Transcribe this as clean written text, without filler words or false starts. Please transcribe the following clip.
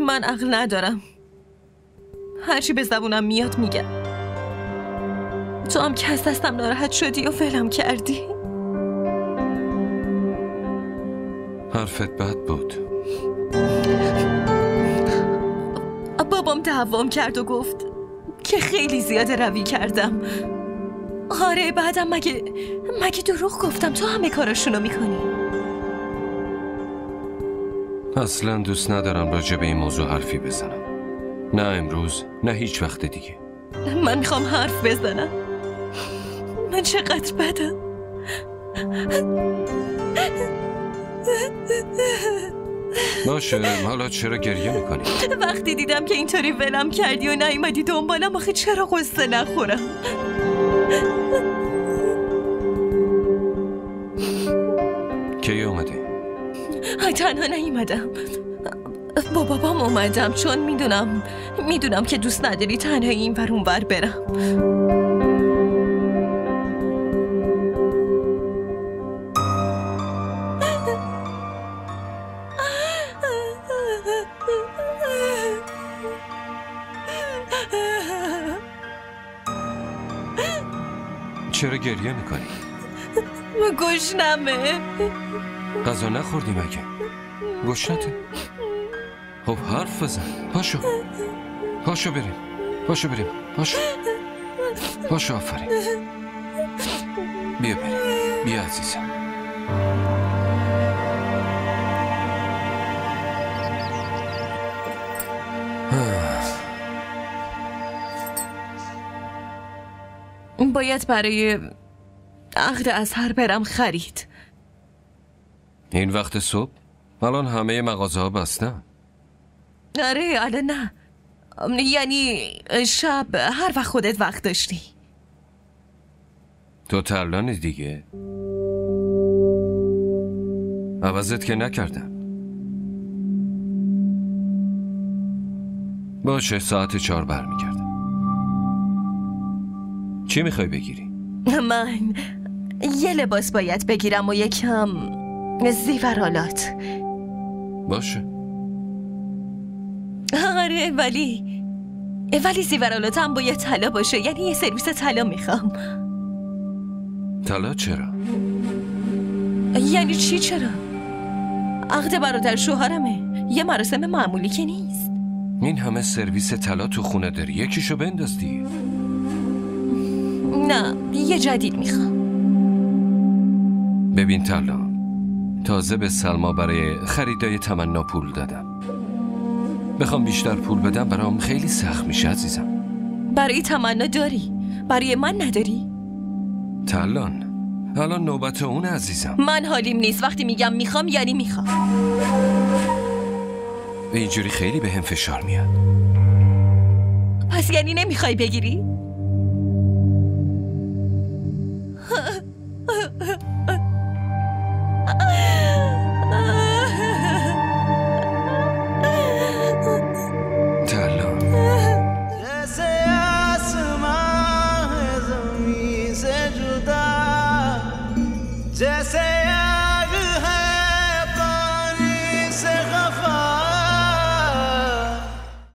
من عقل ندارم. هرچی به زبونم میاد میگم. تو هم که از دستم ناراحت شدی و ولم کردی. حرفت بد بود. بابام دعوام کرد و گفت که خیلی زیاده روی کردم. آره بعدم مگه دروغ گفتم؟ تو همه کاراشونو میکنی. اصلا دوست ندارم راجع به این موضوع حرفی بزنم. نه امروز نه هیچ وقت دیگه. من میخوام حرف بزنم. من چقدر بدم. باشه حالا چرا گریه میکنی؟ وقتی دیدم که اینطوری ولم کردی و نیومدی دنبالم، آخه چرا قصه نخورم؟ کی اومدی؟ تنها نیومدم، با بابام اومدم، چون میدونم که دوست نداری تنها این ور اون ور برم. چرا گریه میکنی؟ گشنمه. غذا نخوردی مگه؟ گشنته؟ خب حرف بزن. پاشو بریم. پاشو آفرین. بیا بریم. بیا عزیزم. باید برای عقد ازهر برم خرید. این وقت صبح؟ الان همه مغازه ها بستن. آره الان نه، یعنی شب، هر وقت خودت وقت داشتی. تو ترلانی دیگه. عوضت که نکردم. باشه ساعت 4 برمیگردم. چی میخوای بگیری؟ من یه لباس باید بگیرم و یکم زیورالات. باشه. آره ولی زیورالات هم باید طلا باشه، یعنی یه سرویس طلا میخوام. طلا چرا؟ یعنی چی چرا؟ عقد برادر شوهرمه، یه مراسم معمولی که نیست. این همه سرویس طلا تو خونه داری، یکیشو بنداز دیگه. نه یه جدید میخوام. ببین طلا، تازه به سلما برای خریدای تمنا پول دادم. بخوام بیشتر پول بدم برام خیلی سخت میشه عزیزم. برای تمنا داری، برای من نداری؟ طلان الان نوبت اون عزیزم. من حالیم نیست، وقتی میگم میخوام یعنی میخوام. اینجوری خیلی به هم فشار میاد. پس یعنی نمیخوای بگیری؟